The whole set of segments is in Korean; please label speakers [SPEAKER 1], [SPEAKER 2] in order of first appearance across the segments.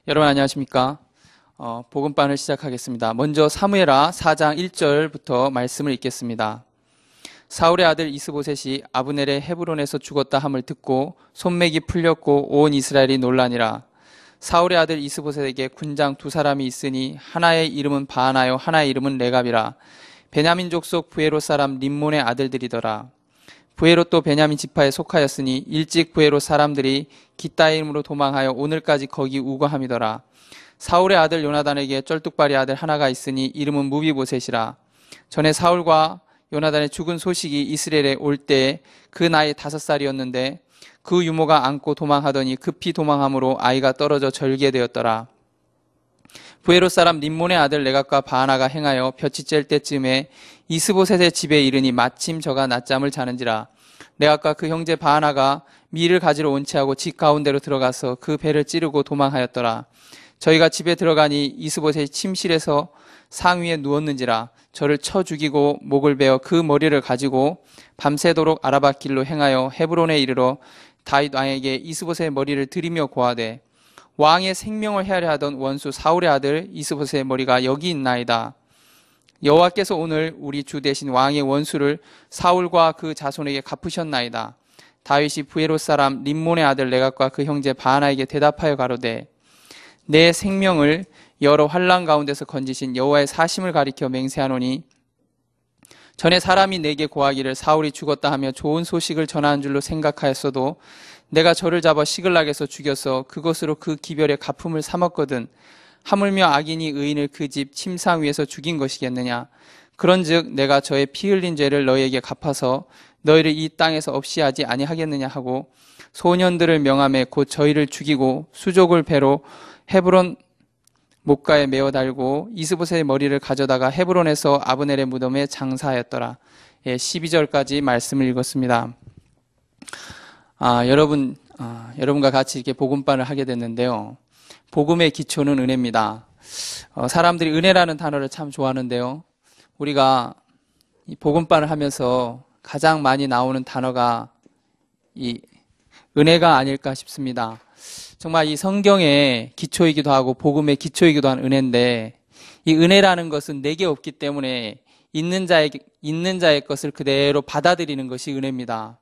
[SPEAKER 1] 여러분 안녕하십니까? 복음반을 시작하겠습니다. 먼저 사무엘하 4장 1절부터 말씀을 읽겠습니다. 사울의 아들 이스보셋이 아브넬의 헤브론에서 죽었다 함을 듣고 손맥이 풀렸고 온 이스라엘이 놀라니라. 사울의 아들 이스보셋에게 군장 두 사람이 있으니 하나의 이름은 바하나요 하나의 이름은 레갑이라. 베냐민 족속 부에롯 사람 림몬의 아들들이더라. 부에롯도 베냐민 지파에 속하였으니 일찍 부에롯 사람들이 기따임으로 도망하여 오늘까지 거기 우거함이더라. 사울의 아들 요나단에게 쩔뚝발이 아들 하나가 있으니 이름은 무비보셋이라. 전에 사울과 요나단의 죽은 소식이 이스라엘에 올 때에 그 나이 5살이었는데 그 유모가 안고 도망하더니 급히 도망함으로 아이가 떨어져 절개되었더라. 부에롯 사람 림몬의 아들 레갑과 바하나가 행하여 볕이 쬐을 때쯤에 이스보셋의 집에 이르니 마침 저가 낮잠을 자는지라. 레갑과 그 형제 바하나가 밀을 가지러 온치하고 집 가운데로 들어가서 그 배를 찌르고 도망하였더라. 저희가 집에 들어가니 이스보셋이 침실에서 상위에 누웠는지라. 저를 쳐 죽이고 목을 베어 그 머리를 가지고 밤새도록 아라바 길로 행하여 헤브론에 이르러 다윗 왕에게 이스보셋의 머리를 들이며 고하되 왕의 생명을 헤아려 하던 원수 사울의 아들 이스보셋의 머리가 여기 있나이다. 여호와께서 오늘 우리 주 대신 왕의 원수를 사울과 그 자손에게 갚으셨나이다. 다윗이 부에롯 사람 림몬의 아들 레갑과 그 형제 바하나에게 대답하여 가로되 내 생명을 여러 환난 가운데서 건지신 여호와의 사심을 가리켜 맹세하노니 전에 사람이 내게 고하기를 사울이 죽었다 하며 좋은 소식을 전하는 줄로 생각하였어도 내가 저를 잡아 시글락에서 죽여서 그것으로 그 기별의 갚음을 삼았거든. 하물며 악인이 의인을 그 집 침상 위에서 죽인 것이겠느냐. 그런즉 내가 저의 피 흘린 죄를 너희에게 갚아서 너희를 이 땅에서 없이 하지 아니하겠느냐 하고 소년들을 명함에 곧 저희를 죽이고 수족을 배로 헤브론 목가에 메어 달고 이스보셋의 머리를 가져다가 헤브론에서 아브넬의 무덤에 장사하였더라. 12절까지 말씀을 읽었습니다. 여러분과 같이 이렇게 복음반을 하게 됐는데요. 복음의 기초는 은혜입니다. 사람들이 은혜라는 단어를 참 좋아하는데요. 우리가 이 복음반을 하면서 가장 많이 나오는 단어가 이 은혜가 아닐까 싶습니다. 정말 이 성경의 기초이기도 하고 복음의 기초이기도 한 은혜인데 이 은혜라는 것은 내게 없기 때문에 있는 자의 것을 그대로 받아들이는 것이 은혜입니다.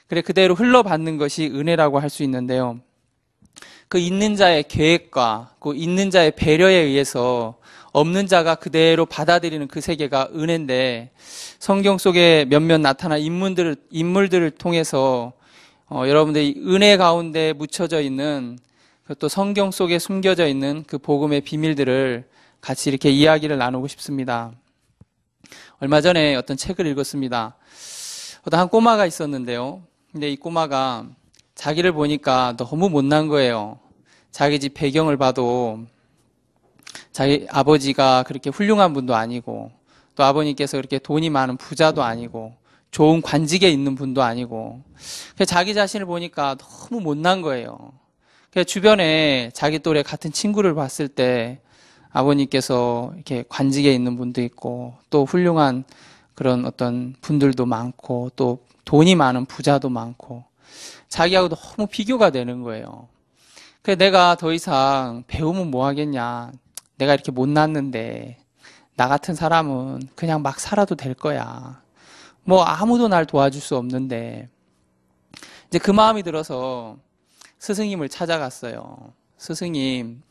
[SPEAKER 1] 그래 그대로 흘러받는 것이 은혜라고 할 수 있는데요. 그 있는 자의 계획과 그 있는 자의 배려에 의해서 없는 자가 그대로 받아들이는 그 세계가 은혜인데 성경 속에 몇몇 나타난 인물들을 통해서 여러분들이 은혜 가운데 묻혀져 있는 또 성경 속에 숨겨져 있는 그 복음의 비밀들을 같이 이렇게 이야기를 나누고 싶습니다. 얼마 전에 어떤 책을 읽었습니다. 어떤 한 꼬마가 있었는데요. 근데 이 꼬마가 자기를 보니까 너무 못난 거예요. 자기 집 배경을 봐도 자기 아버지가 그렇게 훌륭한 분도 아니고 또 아버님께서 그렇게 돈이 많은 부자도 아니고 좋은 관직에 있는 분도 아니고 자기 자신을 보니까 너무 못난 거예요. 주변에 자기 또래 같은 친구를 봤을 때 아버님께서 이렇게 관직에 있는 분도 있고 또 훌륭한 그런 어떤 분들도 많고 또 돈이 많은 부자도 많고 자기하고 너무 비교가 되는 거예요. 그래서 내가 더 이상 배우면 뭐 하겠냐. 내가 이렇게 못났는데 나 같은 사람은 그냥 막 살아도 될 거야. 뭐 아무도 날 도와줄 수 없는데 이제 그 마음이 들어서 스승님을 찾아갔어요. 스승님,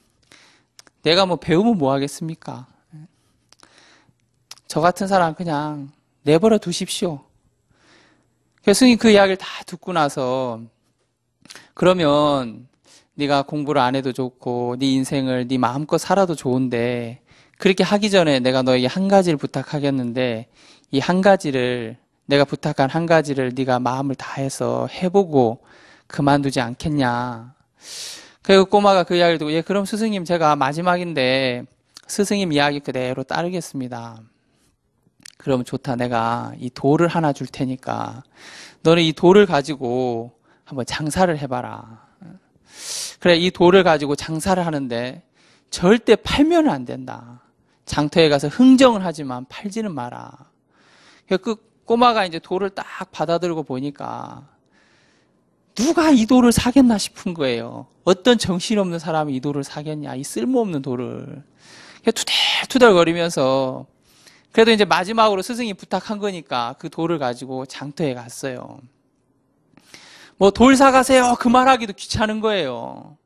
[SPEAKER 1] 내가 뭐 배우면 뭐 하겠습니까? 저 같은 사람 그냥 내버려 두십시오. 스승님 그 이야기를 다 듣고 나서 그러면 네가 공부를 안 해도 좋고 네 인생을 네 마음껏 살아도 좋은데 그렇게 하기 전에 내가 너에게 한 가지를 부탁하겠는데 이 한 가지를 내가 부탁한 한 가지를 네가 마음을 다해서 해보고 그만두지 않겠냐. 그리고 꼬마가 그 이야기를 듣고 그럼 스승님 제가 마지막인데 스승님 이야기 그대로 따르겠습니다. 그럼 좋다. 내가 이 돌을 하나 줄 테니까 너는 이 돌을 가지고 한번 장사를 해봐라. 그래 이 돌을 가지고 장사를 하는데 절대 팔면 안 된다. 장터에 가서 흥정을 하지만 팔지는 마라. 그 꼬마가 이제 돌을 딱 받아들고 보니까 누가 이 돌을 사겠나 싶은 거예요. 어떤 정신없는 사람이 이 돌을 사겠냐, 이 쓸모없는 돌을. 투덜투덜거리면서 그래도 이제 마지막으로 스승이 부탁한 거니까 그 돌을 가지고 장터에 갔어요. 뭐 돌 사가세요 그 말하기도 귀찮은 거예요.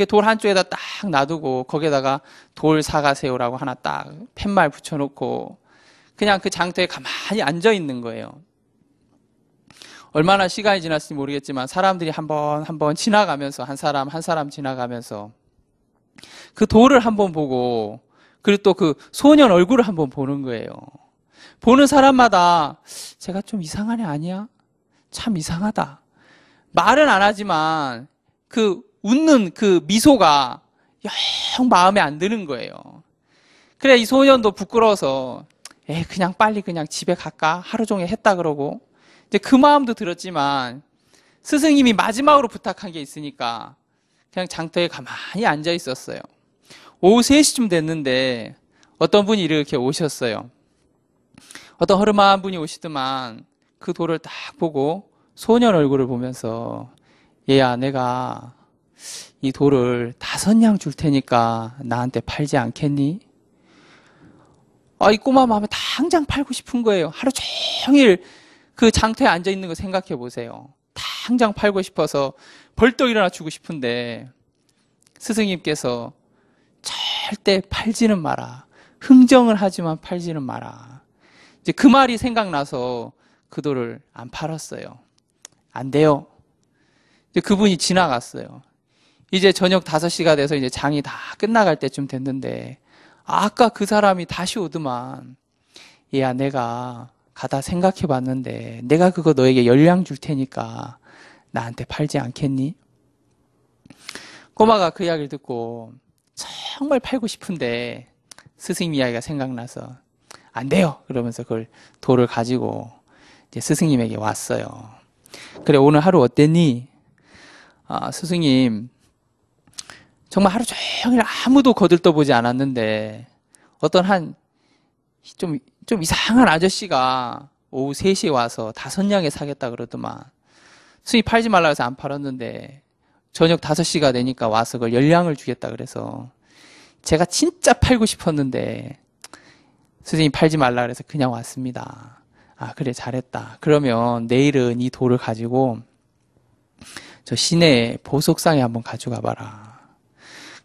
[SPEAKER 1] 돌 한쪽에다 딱 놔두고 거기에다가 돌 사가세요라고 하나 딱 팻말 붙여놓고 그냥 그 장터에 가만히 앉아 있는 거예요. 얼마나 시간이 지났을지 모르겠지만 사람들이 한 번 지나가면서 한 사람 지나가면서 그 돌을 한번 보고 그리고 또 그 소년 얼굴을 한번 보는 거예요. 보는 사람마다 제가 좀 이상한 애 아니야? 참 이상하다. 말은 안 하지만 그 웃는 그 미소가 영 마음에 안 드는 거예요. 그래 이 소년도 부끄러워서 그냥 빨리 그냥 집에 갈까? 하루 종일 했다 그러고 이제 그 마음도 들었지만 스승님이 마지막으로 부탁한 게 있으니까 그냥 장터에 가만히 앉아 있었어요. 오후 3시쯤 됐는데 어떤 분이 이렇게 오셨어요. 어떤 허름한 분이 오시더만 그 돌을 딱 보고 소년 얼굴을 보면서 얘야 내가 이 돌을 5냥 줄 테니까 나한테 팔지 않겠니? 이 꼬마 마음에 당장 팔고 싶은 거예요. 하루 종일 그 장터에 앉아 있는 거 생각해 보세요. 당장 팔고 싶어서 벌떡 일어나 주고 싶은데 스승님께서 절대 팔지는 마라. 흥정을 하지만 팔지는 마라. 이제 그 말이 생각나서 그 돌을 안 팔았어요. 안 돼요. 이제 그분이 지나갔어요. 이제 저녁 5시가 돼서 이제 장이 다 끝나갈 때쯤 됐는데 아까 그 사람이 다시 오더만 얘야 내가 가다 생각해 봤는데 내가 그거 너에게 10냥 줄 테니까 나한테 팔지 않겠니? 꼬마가 그 이야기를 듣고 정말 팔고 싶은데 스승님 이야기가 생각나서 안 돼요 그러면서 그걸 돌을 가지고 이제 스승님에게 왔어요. 그래 오늘 하루 어땠니? 스승님 정말 하루 종일 아무도 거들떠보지 않았는데 어떤 좀 이상한 아저씨가 오후 3시에 와서 5냥에 사겠다 그러더만 스승이 팔지 말라 해서 안 팔았는데 저녁 5시가 되니까 와서 그걸 10냥을 주겠다 그래서 제가 진짜 팔고 싶었는데 스승이 팔지 말라 그래서 그냥 왔습니다. 그래 잘했다. 그러면 내일은 이 돌을 가지고 저 시내 보석상에 한번 가져가 봐라.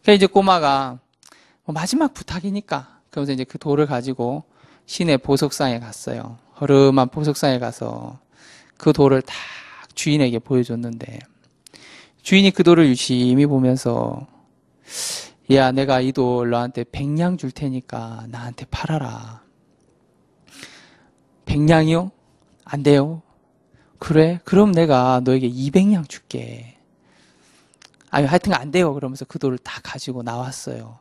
[SPEAKER 1] 그래서 이제 꼬마가 마지막 부탁이니까 그러면서 이제 그 돌을 가지고 시내 보석상에 갔어요. 허름한 보석상에 가서 그 돌을 딱 주인에게 보여줬는데 주인이 그 돌을 유심히 보면서 야 내가 이 돌 너한테 100냥 줄 테니까 나한테 팔아라. 100냥이요? 안 돼요. 그래? 그럼 내가 너에게 200냥 줄게. 하여튼 안 돼요. 그러면서 그 돌을 다 가지고 나왔어요.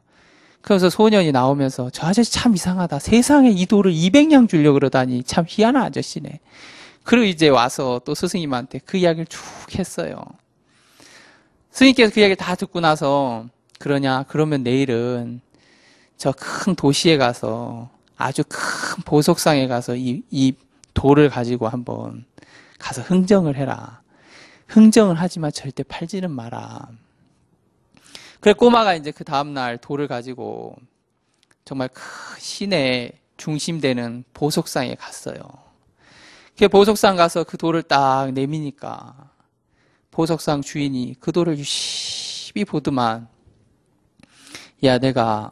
[SPEAKER 1] 그래서 소년이 나오면서 저 아저씨 참 이상하다. 세상에 이 돌을 200냥 주려고 그러다니 참 희한한 아저씨네. 그리고 이제 와서 또 스승님한테 그 이야기를 쭉 했어요. 스승님께서 그 이야기를 다 듣고 나서 그러면 내일은 저 큰 도시에 가서 아주 큰 보석상에 가서 이 돌을 가지고 한번 가서 흥정을 해라. 흥정을 하지만 절대 팔지는 마라. 그래 꼬마가 이제 그 다음날 돌을 가지고 정말 큰 시내 중심되는 보석상에 갔어요. 그 보석상 가서 그 돌을 딱 내미니까 보석상 주인이 그 돌을 유심히 보더만 야 내가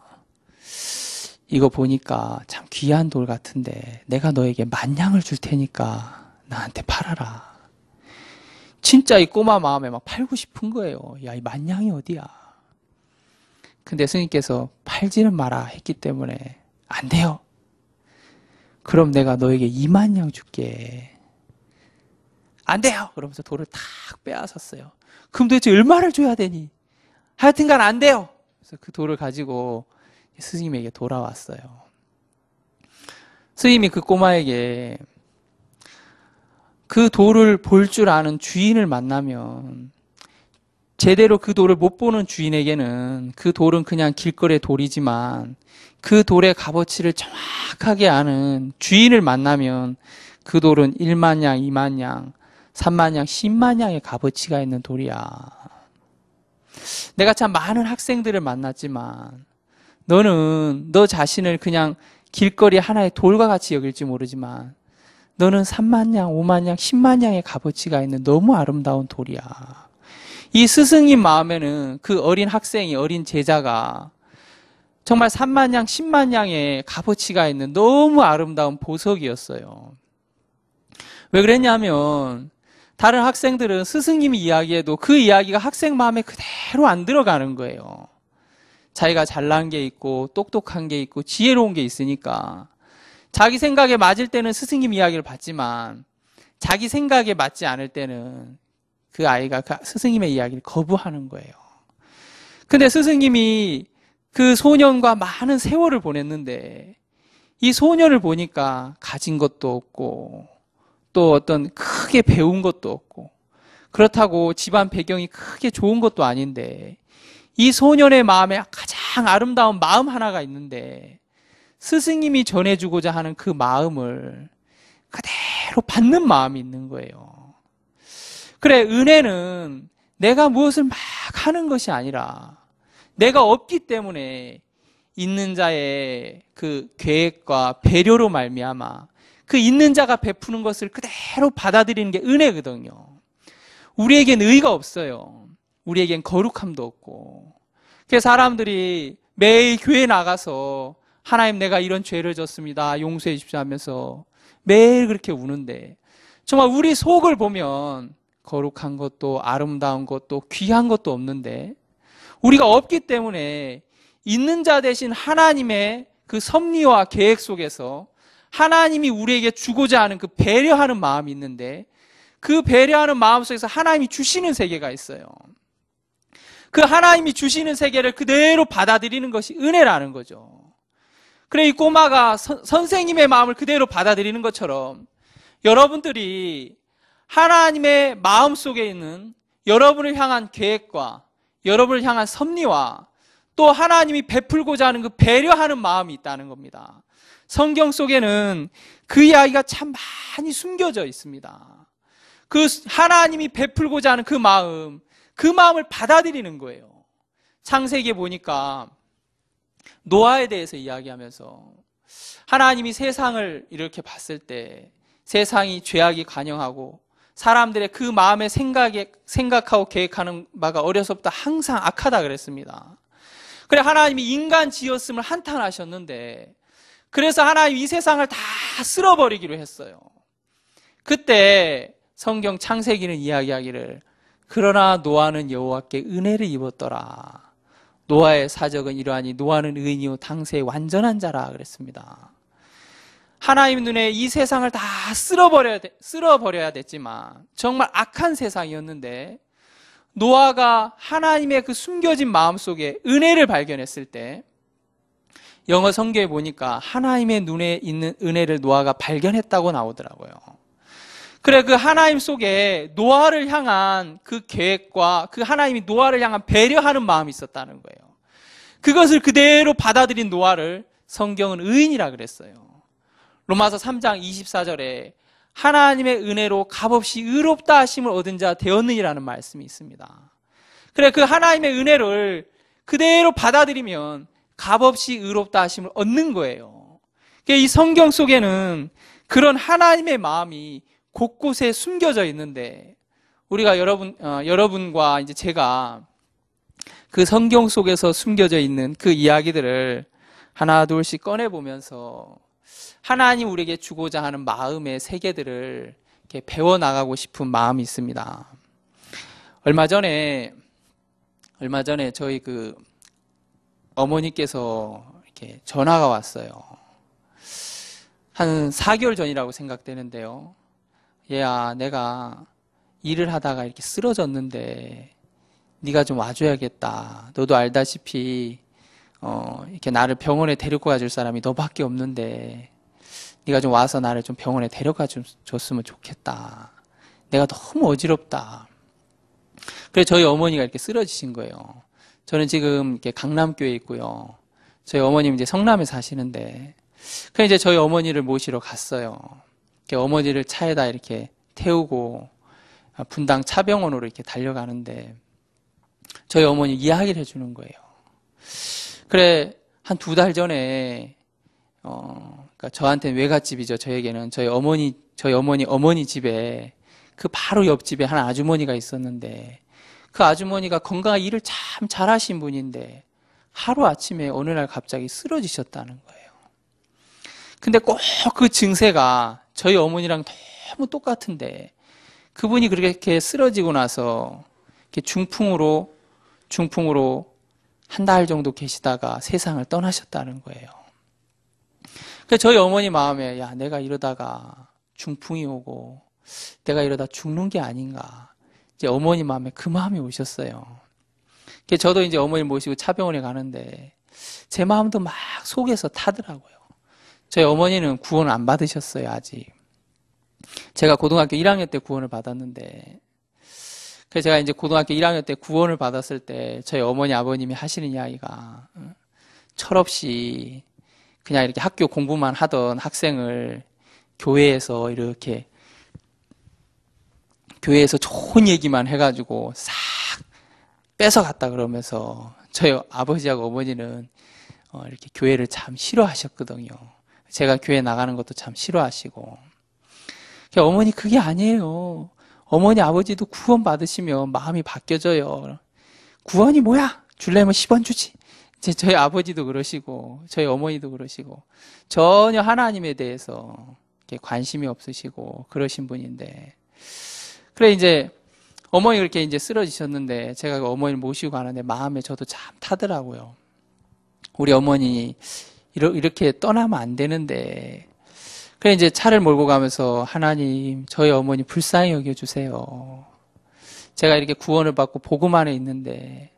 [SPEAKER 1] 이거 보니까 참 귀한 돌 같은데 내가 너에게 10,000냥을 줄 테니까 나한테 팔아라. 진짜 이 꼬마 마음에 막 팔고 싶은 거예요. 야, 이 10,000냥이 어디야? 근데 스님께서 팔지는 마라 했기 때문에 안 돼요. 그럼 내가 너에게 20,000냥 줄게. 안 돼요. 그러면서 돌을 탁 빼앗았어요. 그럼 도대체 얼마를 줘야 되니? 하여튼간 안 돼요. 그래서 그 돌을 가지고 스님에게 돌아왔어요. 스님이 그 꼬마에게 그 돌을 볼 줄 아는 주인을 만나면 제대로 그 돌을 못 보는 주인에게는 그 돌은 그냥 길거리의 돌이지만 그 돌의 값어치를 정확하게 아는 주인을 만나면 그 돌은 10,000냥, 20,000냥, 3만 양, 10만 양의 값어치가 있는 돌이야. 내가 참 많은 학생들을 만났지만 너는 너 자신을 그냥 길거리 하나의 돌과 같이 여길지 모르지만 너는 3만 양, 5만 양, 10만 양의 값어치가 있는 너무 아름다운 돌이야. 이 스승님 마음에는 그 어린 학생이, 어린 제자가 정말 3만 양, 10만 양의 값어치가 있는 너무 아름다운 보석이었어요. 왜 그랬냐면 다른 학생들은 스승님이 이야기해도 그 이야기가 학생 마음에 그대로 안 들어가는 거예요. 자기가 잘난 게 있고 똑똑한 게 있고 지혜로운 게 있으니까 자기 생각에 맞을 때는 스승님 이야기를 받지만 자기 생각에 맞지 않을 때는 그 아이가 그 스승님의 이야기를 거부하는 거예요. 근데 스승님이 그 소년과 많은 세월을 보냈는데 이 소년을 보니까 가진 것도 없고 또 어떤 크게 배운 것도 없고 그렇다고 집안 배경이 크게 좋은 것도 아닌데 이 소년의 마음에 가장 아름다운 마음 하나가 있는데 스승님이 전해주고자 하는 그 마음을 그대로 받는 마음이 있는 거예요. 그래, 은혜는 내가 무엇을 막 하는 것이 아니라 내가 없기 때문에 있는 자의 그 계획과 배려로 말미암아 그 있는 자가 베푸는 것을 그대로 받아들이는 게 은혜거든요. 우리에겐 의가 없어요. 우리에겐 거룩함도 없고. 그래서 사람들이 매일 교회 나가서 하나님 내가 이런 죄를 졌습니다. 용서해 주십시오 하면서 매일 그렇게 우는데 정말 우리 속을 보면 거룩한 것도 아름다운 것도 귀한 것도 없는데 우리가 없기 때문에 있는 자 대신 하나님의 그 섭리와 계획 속에서 하나님이 우리에게 주고자 하는 그 배려하는 마음이 있는데 그 배려하는 마음 속에서 하나님이 주시는 세계가 있어요. 그 하나님이 주시는 세계를 그대로 받아들이는 것이 은혜라는 거죠. 그래, 이 꼬마가 선생님의 마음을 그대로 받아들이는 것처럼 여러분들이 하나님의 마음 속에 있는 여러분을 향한 계획과 여러분을 향한 섭리와 또 하나님이 베풀고자 하는 그 배려하는 마음이 있다는 겁니다. 성경 속에는 그 이야기가 참 많이 숨겨져 있습니다. 그 하나님이 베풀고자 하는 그 마음을 받아들이는 거예요. 창세기에 보니까 노아에 대해서 이야기하면서 하나님이 세상을 이렇게 봤을 때 세상이 죄악이 관영하고 사람들의 그 마음의 생각하고 계획하는 바가 어려서부터 항상 악하다 그랬습니다. 그래, 하나님이 인간 지었음을 한탄하셨는데 그래서 하나님이 이 세상을 다 쓸어버리기로 했어요. 그때 성경 창세기는 이야기하기를 그러나 노아는 여호와께 은혜를 입었더라. 노아의 사적은 이러하니 노아는 의인이요 당세의 완전한 자라 그랬습니다. 하나님 눈에 이 세상을 다 쓸어버려야 됐지만 정말 악한 세상이었는데 노아가 하나님의 그 숨겨진 마음속에 은혜를 발견했을 때 영어 성경에 보니까 하나님의 눈에 있는 은혜를 노아가 발견했다고 나오더라고요. 그래, 그 하나님 속에 노아를 향한 그 계획과 그 하나님이 노아를 향한 배려하는 마음이 있었다는 거예요. 그것을 그대로 받아들인 노아를 성경은 의인이라 그랬어요. 로마서 3장 24절에 하나님의 은혜로 값없이 의롭다 하심을 얻은 자 되었느니라는 말씀이 있습니다. 그래, 그 하나님의 은혜를 그대로 받아들이면 값없이 의롭다 하심을 얻는 거예요. 이 성경 속에는 그런 하나님의 마음이 곳곳에 숨겨져 있는데 우리가 여러분과 이제 제가 그 성경 속에서 숨겨져 있는 그 이야기들을 하나 둘씩 꺼내보면서 하나님 우리에게 주고자 하는 마음의 세계들을 이렇게 배워나가고 싶은 마음이 있습니다. 얼마 전에 저희 그 어머니께서 이렇게 전화가 왔어요. 한 4개월 전이라고 생각되는데요. 얘야, 내가 일을 하다가 이렇게 쓰러졌는데 네가 좀 와줘야겠다. 너도 알다시피 이렇게 나를 병원에 데리고 가줄 사람이 너밖에 없는데 네가 좀 와서 나를 좀 병원에 데려가 줬으면 좋겠다. 내가 너무 어지럽다. 그래, 저희 어머니가 이렇게 쓰러지신 거예요. 저는 지금 이렇게 강남교에 있고요. 저희 어머님 이제 성남에 사시는데, 그래 이제 저희 어머니를 모시러 갔어요. 이렇게 어머니를 차에다 이렇게 태우고, 분당 차병원으로 이렇게 달려가는데 저희 어머니 이야기를 해주는 거예요. 그래, 한 2달 전에 그러니까 저한테는 외갓집이죠. 저에게는 저희 어머니 집에 그 바로 옆집에 한 아주머니가 있었는데 그 아주머니가 건강하게 일을 참 잘하신 분인데 하루아침에 어느 날 갑자기 쓰러지셨다는 거예요. 근데 꼭 그 증세가 저희 어머니랑 너무 똑같은데 그분이 그렇게 쓰러지고 나서 이렇게 중풍으로 한 달 정도 계시다가 세상을 떠나셨다는 거예요. 그래서 저희 어머니 마음에 야, 내가 이러다가 중풍이 오고 내가 이러다 죽는 게 아닌가. 이제 어머니 마음에 그 마음이 오셨어요. 그래서 저도 이제 어머니 모시고 차병원에 가는데 제 마음도 막 속에서 타더라고요. 저희 어머니는 구원 안 받으셨어요, 아직. 제가 고등학교 1학년 때 구원을 받았는데, 그래서 제가 이제 고등학교 1학년 때 구원을 받았을 때 저희 어머니 아버님이 하시는 이야기가 철없이 그냥 이렇게 학교 공부만 하던 학생을 교회에서 좋은 얘기만 해가지고 싹 뺏어갔다 그러면서 저희 아버지하고 어머니는 이렇게 교회를 참 싫어하셨거든요. 제가 교회 나가는 것도 참 싫어하시고. 어머니 그게 아니에요. 어머니 아버지도 구원 받으시면 마음이 바뀌어져요. 구원이 뭐야? 줄래면 10원 주지. 이제 저희 아버지도 그러시고 저희 어머니도 그러시고 전혀 하나님에 대해서 이렇게 관심이 없으시고 그러신 분인데 그래 이제 어머니 그렇게 이제 쓰러지셨는데 제가 그 어머니를 모시고 가는데 마음에 저도 참 타더라고요. 우리 어머니 이렇게 떠나면 안 되는데 그래 이제 차를 몰고 가면서 하나님 저희 어머니 불쌍히 여겨주세요. 제가 이렇게 구원을 받고 복음 안에 있는데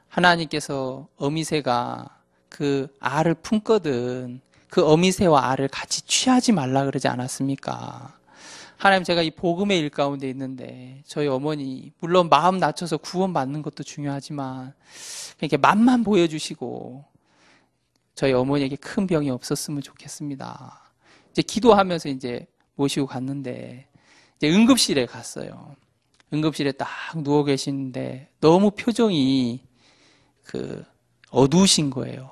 [SPEAKER 1] 하나님께서 어미새가 그 알을 품거든 그 어미새와 알을 같이 취하지 말라 그러지 않았습니까? 하나님 제가 이 복음의 일 가운데 있는데 저희 어머니 물론 마음 낮춰서 구원받는 것도 중요하지만 이렇게 맛만 보여주시고 저희 어머니에게 큰 병이 없었으면 좋겠습니다. 이제 기도하면서 이제 모시고 갔는데 이제 응급실에 갔어요. 응급실에 딱 누워 계시는데 너무 표정이 어두우신 거예요.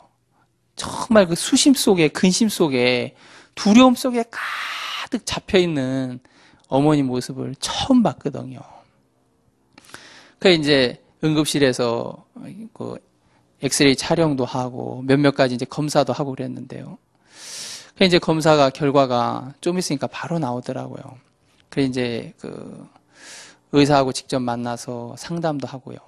[SPEAKER 1] 정말 그 수심 속에 근심 속에 두려움 속에 가득 잡혀 있는 어머니 모습을 처음 봤거든요. 그래서 이제 응급실에서 그 엑스레이 촬영도 하고 몇몇 가지 이제 검사도 하고 그랬는데요. 그래서 이제 검사가 결과가 좀 있으니까 바로 나오더라고요. 그래서 이제 그 의사하고 직접 만나서 상담도 하고요.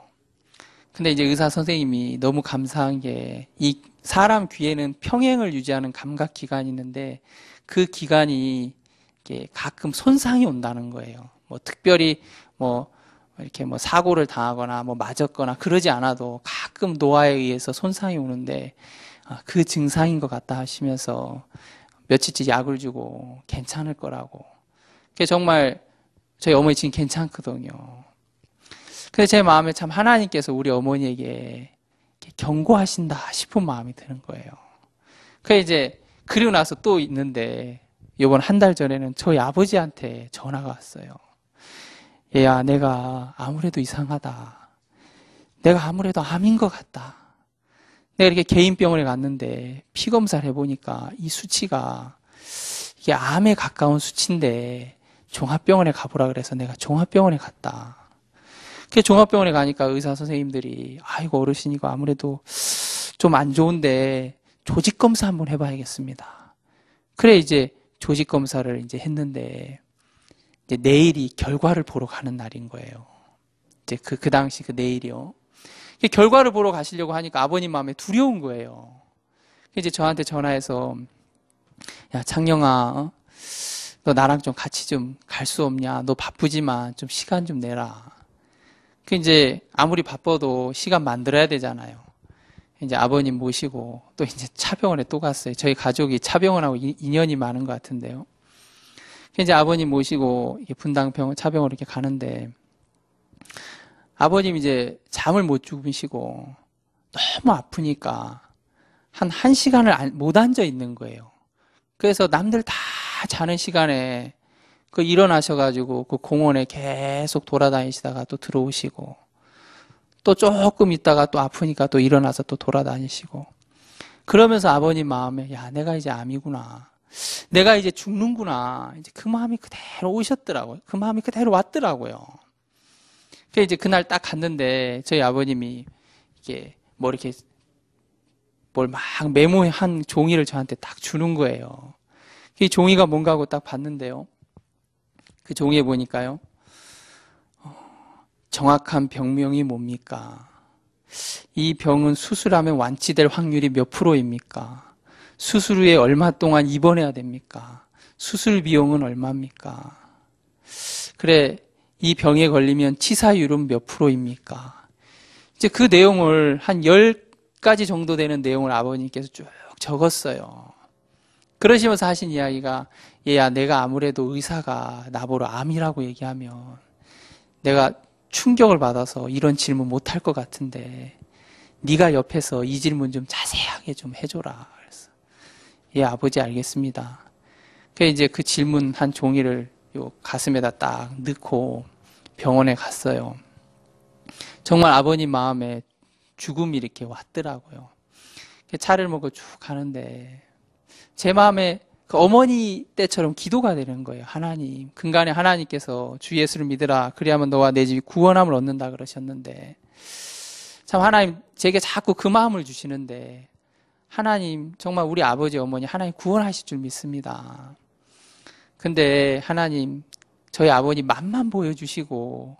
[SPEAKER 1] 근데 이제 의사 선생님이 너무 감사한 게 이 사람 귀에는 평행을 유지하는 감각 기관이 있는데 그 기관이 이렇게 가끔 손상이 온다는 거예요. 뭐 특별히 이렇게 사고를 당하거나 맞았거나 그러지 않아도 가끔 노화에 의해서 손상이 오는데 그 증상인 것 같다 하시면서 며칠째 약을 주고 괜찮을 거라고. 그게 정말 저희 어머니 지금 괜찮거든요. 근데 제 마음에 참 하나님께서 우리 어머니에게 경고하신다 싶은 마음이 드는 거예요. 그리고 나서 또 있는데 이번 한 달 전에는 저희 아버지한테 전화가 왔어요. 얘야, 내가 아무래도 이상하다. 내가 아무래도 암인 것 같다. 내가 이렇게 개인병원에 갔는데 피 검사를 해보니까 이 수치가 이게 암에 가까운 수치인데 종합병원에 가보라 그래서 내가 종합병원에 갔다. 그 종합병원에 가니까 의사 선생님들이 아이고 어르신 이거 아무래도 좀 안 좋은데 조직 검사 한번 해봐야겠습니다. 그래 이제 조직 검사를 이제 했는데 이제 내일이 결과를 보러 가는 날인 거예요. 이제 그 당시 그 내일이요. 결과를 보러 가시려고 하니까 아버님 마음에 두려운 거예요. 이제 저한테 전화해서 야 창영아, 너 나랑 좀 같이 좀 갈 수 없냐? 너 바쁘지만 좀 시간 좀 내라. 이제 아무리 바빠도 시간 만들어야 되잖아요. 이제 아버님 모시고 또 이제 차병원에 또 갔어요. 저희 가족이 차병원하고 인연이 많은 것 같은데요. 이제 아버님 모시고 분당병원 차병원 이렇게 가는데 아버님 이제 잠을 못 주무시고 너무 아프니까 한 1시간을 못 앉아 있는 거예요. 그래서 남들 다 자는 시간에 그 일어나셔가지고 그 공원에 계속 돌아다니시다가 또 들어오시고 또 조금 있다가 또 아프니까 또 일어나서 또 돌아다니시고 그러면서 아버님 마음에 야 내가 이제 암이구나. 내가 이제 죽는구나. 이제 그 마음이 그대로 오셨더라고요. 그 마음이 그대로 왔더라고요. 그래서 이제 그날 딱 갔는데 저희 아버님이 이게 뭐 이렇게 뭘 막 메모한 종이를 저한테 딱 주는 거예요. 이 종이가 뭔가 하고 딱 봤는데요. 그 종이에 보니까요. 정확한 병명이 뭡니까? 이 병은 수술하면 완치될 확률이 몇 프로입니까? 수술 후에 얼마 동안 입원해야 됩니까? 수술 비용은 얼마입니까? 그래, 이 병에 걸리면 치사율은 몇 프로입니까? 이제 그 내용을 한 10가지 정도 되는 내용을 아버님께서 쭉 적었어요. 그러시면서 하신 이야기가 얘야 내가 아무래도 의사가 나보러 암이라고 얘기하면 내가 충격을 받아서 이런 질문 못할 것 같은데 네가 옆에서 이 질문 좀 자세하게 좀 해줘라. 그래서 예 아버지 알겠습니다. 그래서 이제 그 질문 한 종이를 요 가슴에다 딱 넣고 병원에 갔어요. 정말 아버님 마음에 죽음이 이렇게 왔더라고요. 차를 몰고 쭉 가는데 제 마음에 그 어머니 때처럼 기도가 되는 거예요. 하나님, 근간에 하나님께서 주 예수를 믿으라. 그리하면 너와 내 집이 구원함을 얻는다 그러셨는데 참 하나님 제게 자꾸 그 마음을 주시는데 하나님 정말 우리 아버지 어머니 하나님 구원하실 줄 믿습니다. 근데 하나님 저희 아버님 맛만 보여주시고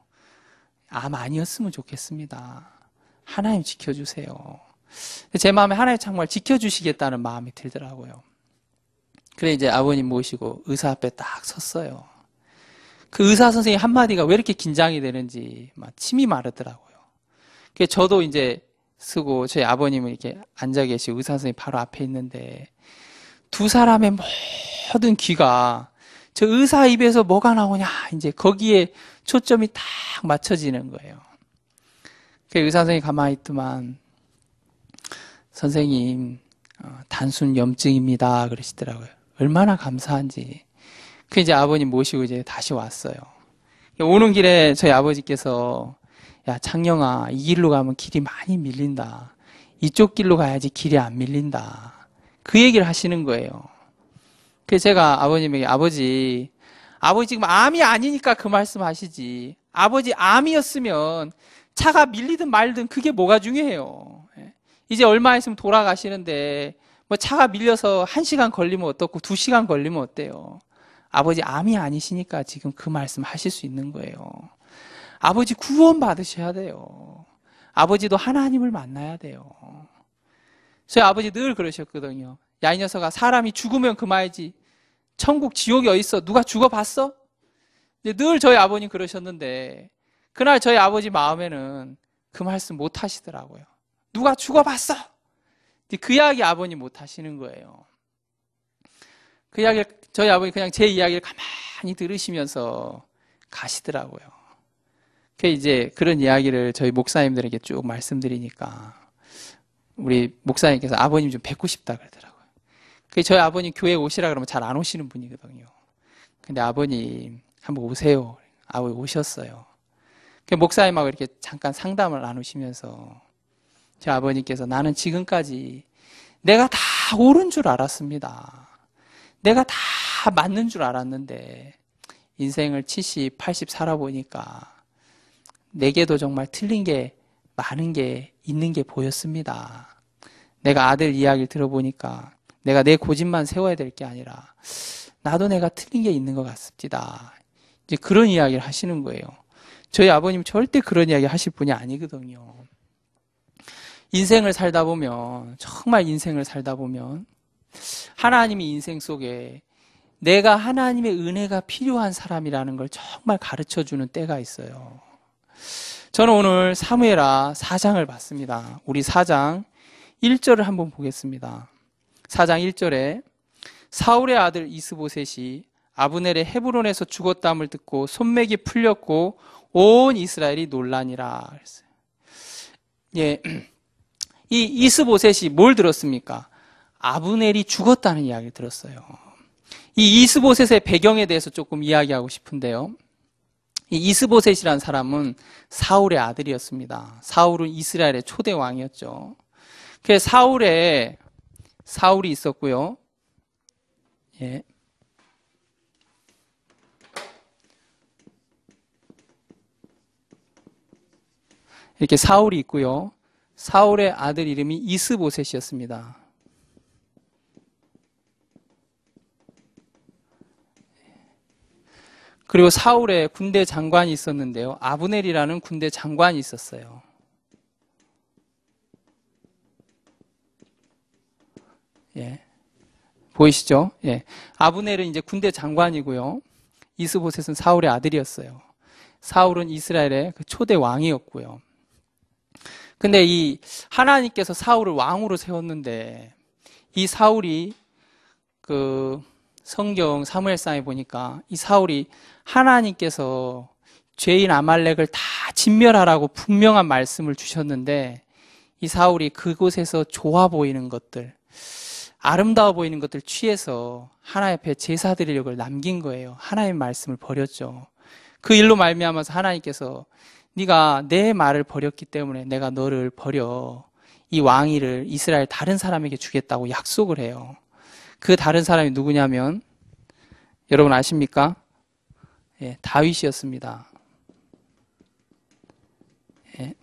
[SPEAKER 1] 암 아니었으면 좋겠습니다. 하나님 지켜주세요. 제 마음에 하나님 정말 지켜주시겠다는 마음이 들더라고요. 그래 이제 아버님 모시고 의사 앞에 딱 섰어요. 그 의사 선생님 한마디가 왜 이렇게 긴장이 되는지 막 침이 마르더라고요. 그래서 저도 이제 쓰고 저희 아버님은 이렇게 앉아 계시고 의사 선생님 바로 앞에 있는데 두 사람의 모든 귀가 저 의사 입에서 뭐가 나오냐 이제 거기에 초점이 딱 맞춰지는 거예요. 그 의사 선생님이 가만히 있더만 선생님 단순 염증입니다 그러시더라고요. 얼마나 감사한지. 그 이제 아버님 모시고 이제 다시 왔어요. 오는 길에 저희 아버지께서 야 창영아 이 길로 가면 길이 많이 밀린다. 이쪽 길로 가야지 길이 안 밀린다. 그 얘기를 하시는 거예요. 그래서 제가 아버님에게 아버지 지금 암이 아니니까 그 말씀 하시지. 아버지 암이었으면 차가 밀리든 말든 그게 뭐가 중요해요. 이제 얼마 있으면 돌아가시는데 뭐 차가 밀려서 1시간 걸리면 어떻고 2시간 걸리면 어때요? 아버지 암이 아니시니까 지금 그 말씀 하실 수 있는 거예요. 아버지 구원 받으셔야 돼요. 아버지도 하나님을 만나야 돼요. 저희 아버지 늘 그러셨거든요. 야 이 녀석아 사람이 죽으면 그만이지. 천국 지옥이 어딨어? 누가 죽어봤어? 늘 저희 아버님 그러셨는데 그날 저희 아버지 마음에는 그 말씀 못 하시더라고요. 누가 죽어봤어? 그 이야기 아버님 못 하시는 거예요. 그 이야기 저희 아버님 그냥 제 이야기를 가만히 들으시면서 가시더라고요. 그 이제 그런 이야기를 저희 목사님들에게 쭉 말씀드리니까 우리 목사님께서 아버님 좀 뵙고 싶다 그러더라고요. 그 저희 아버님 교회 오시라 그러면 잘 안 오시는 분이거든요. 근데 아버님 한번 오세요. 아버님 오셨어요. 그 목사님하고 이렇게 잠깐 상담을 나누시면서 제 아버님께서 나는 지금까지 내가 다 옳은 줄 알았습니다. 내가 다 맞는 줄 알았는데 인생을 70, 80 살아보니까 내게도 정말 틀린 게 많은 게 있는 게 보였습니다. 내가 아들 이야기를 들어보니까 내가 내 고집만 세워야 될 게 아니라 나도 내가 틀린 게 있는 것 같습니다. 이제 그런 이야기를 하시는 거예요. 저희 아버님 절대 그런 이야기 하실 분이 아니거든요. 인생을 살다 보면 정말 인생을 살다 보면 하나님이 인생 속에 내가 하나님의 은혜가 필요한 사람이라는 걸 정말 가르쳐주는 때가 있어요. 저는 오늘 사무엘하 4장을 봤습니다. 우리 4장 1절을 한번 보겠습니다. 4장 1절에 사울의 아들 이스보셋이 아브넬의 헤브론에서 죽었다함을 듣고 손맥이 풀렸고 온 이스라엘이 놀라니라 그랬어요. 예, 이 이스보셋이 뭘 들었습니까? 아브넬이 죽었다는 이야기를 들었어요. 이 이스보셋의 배경에 대해서 조금 이야기하고 싶은데요. 이 이스보셋이라는 사람은 사울의 아들이었습니다. 사울은 이스라엘의 초대 왕이었죠. 그래서 사울이 있었고요. 예. 이렇게 사울이 있고요. 사울의 아들 이름이 이스보셋이었습니다. 그리고 사울의 군대 장관이 있었는데요. 아브넬이라는 군대 장관이 있었어요. 예. 보이시죠? 예. 아브넬은 이제 군대 장관이고요. 이스보셋은 사울의 아들이었어요. 사울은 이스라엘의 그 초대 왕이었고요. 근데 이 하나님께서 사울을 왕으로 세웠는데 이 사울이 그 성경 사무엘상에 보니까 이 사울이 하나님께서 죄인 아말렉을 다 진멸하라고 분명한 말씀을 주셨는데 이 사울이 그곳에서 좋아 보이는 것들, 아름다워 보이는 것들 취해서 하나님 앞에 제사 드리려고 남긴 거예요. 하나님의 말씀을 버렸죠. 그 일로 말미암아서 하나님께서 네가 내 말을 버렸기 때문에 내가 너를 버려 이 왕위를 이스라엘 다른 사람에게 주겠다고 약속을 해요. 그 다른 사람이 누구냐면 여러분 아십니까? 예, 다윗이었습니다. 예.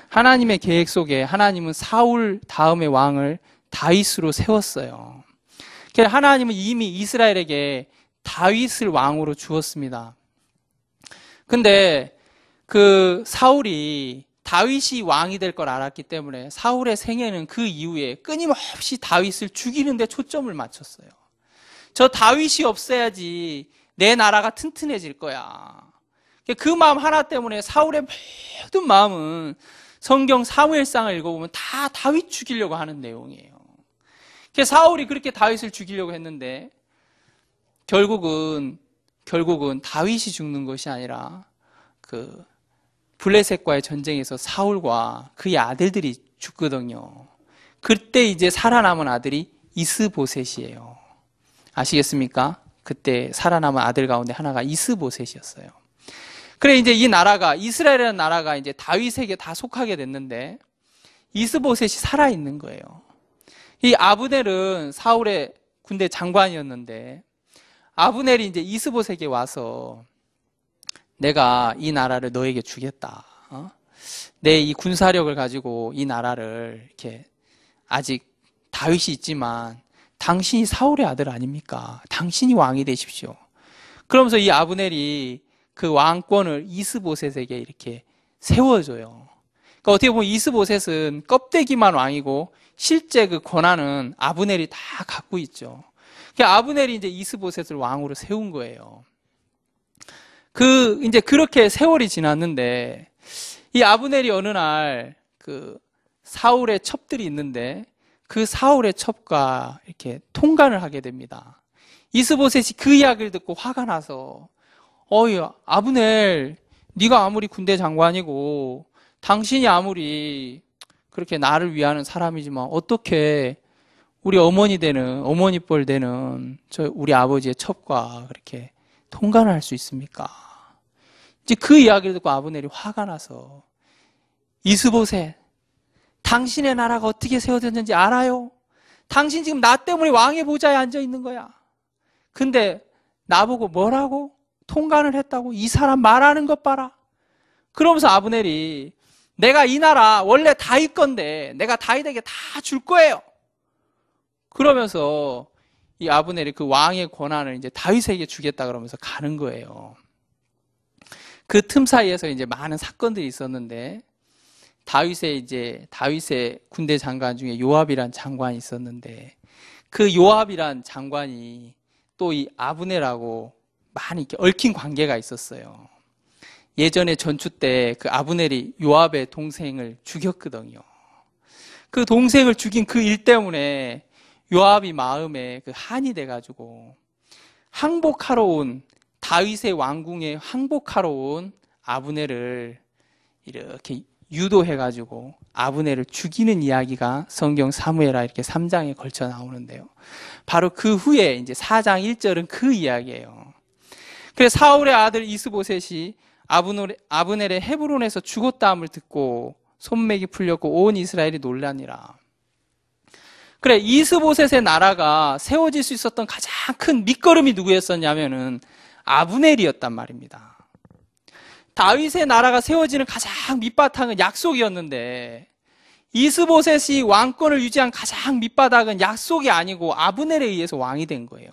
[SPEAKER 1] 하나님의 계획 속에 하나님은 사울 다음의 왕을 다윗으로 세웠어요. 그래서 하나님은 이미 이스라엘에게 다윗을 왕으로 주었습니다. 근데 그 사울이 다윗이 왕이 될 걸 알았기 때문에 사울의 생애는 그 이후에 끊임없이 다윗을 죽이는 데 초점을 맞췄어요. 저 다윗이 없어야지 내 나라가 튼튼해질 거야. 그 마음 하나 때문에 사울의 모든 마음은 성경 사무엘상을 읽어보면 다 다윗 죽이려고 하는 내용이에요. 그래서 사울이 그렇게 다윗을 죽이려고 했는데 결국은 다윗이 죽는 것이 아니라 그 블레셋과의 전쟁에서 사울과 그의 아들들이 죽거든요. 그때 이제 살아남은 아들이 이스보셋이에요. 아시겠습니까? 그때 살아남은 아들 가운데 하나가 이스보셋이었어요. 그래 이제 이 나라가 이스라엘이라는 나라가 이제 다윗에게 다 속하게 됐는데 이스보셋이 살아 있는 거예요. 이 아브넬은 사울의 군대 장관이었는데 아브넬이 이제 이스보셋에게 와서 내가 이 나라를 너에게 주겠다. 내 이 군사력을 가지고 이 나라를 이렇게 아직 다윗이 있지만 당신이 사울의 아들 아닙니까? 당신이 왕이 되십시오. 그러면서 이 아브넬이 그 왕권을 이스보셋에게 이렇게 세워줘요. 그러니까 어떻게 보면 이스보셋은 껍데기만 왕이고 실제 그 권한은 아브넬이 다 갖고 있죠. 그러니까 아브넬이 이제 이스보셋을 왕으로 세운 거예요. 이제 그렇게 세월이 지났는데, 이 아브넬이 어느 날 그 사울의 첩들이 있는데, 그 사울의 첩과 이렇게 통관을 하게 됩니다. 이스보셋이 그 이야기를 듣고 화가 나서, 어이, 아브넬, 네가 아무리 군대 장관이고, 당신이 아무리 그렇게 나를 위하는 사람이지만, 어떻게 우리 어머니 뻘 되는 우리 아버지의 첩과 그렇게 통관을 할 수 있습니까? 이제 그 이야기를 듣고 아브넬이 화가 나서 이스보셋, 당신의 나라가 어떻게 세워졌는지 알아요? 당신 지금 나 때문에 왕의 보좌에 앉아 있는 거야. 근데 나보고 뭐라고? 통관을 했다고? 이 사람 말하는 것 봐라. 그러면서 아브넬이 내가 이 나라 원래 다윗 건데 내가 다윗에게 다 줄 거예요. 그러면서 이 아브넬이 그 왕의 권한을 이제 다윗에게 주겠다 그러면서 가는 거예요. 그 틈 사이에서 이제 많은 사건들이 있었는데 다윗의 군대 장관 중에 요압이란 장관이 있었는데 그 요압이란 장관이 또 이 아브넬하고 많이 이렇게 얽힌 관계가 있었어요. 예전에 전투 때 그 아브넬이 요압의 동생을 죽였거든요. 그 동생을 죽인 그 일 때문에 요압이 마음에 그 한이 돼가지고 항복하러 온 다윗의 왕궁에 항복하러 온 아브넬을 이렇게 유도해가지고 아브넬을 죽이는 이야기가 성경 사무엘하 이렇게 3장에 걸쳐 나오는데요. 바로 그 후에 이제 4장 1절은 그 이야기예요. 그래서 사울의 아들 이스보셋이 아브넬의 헤브론에서 죽었다함을 듣고 손맥이 풀렸고 온 이스라엘이 놀라니라. 그래, 이스보셋의 나라가 세워질 수 있었던 가장 큰 밑거름이 누구였었냐면은 아브넬이었단 말입니다. 다윗의 나라가 세워지는 가장 밑바탕은 약속이었는데 이스보셋이 왕권을 유지한 가장 밑바닥은 약속이 아니고 아브넬에 의해서 왕이 된 거예요.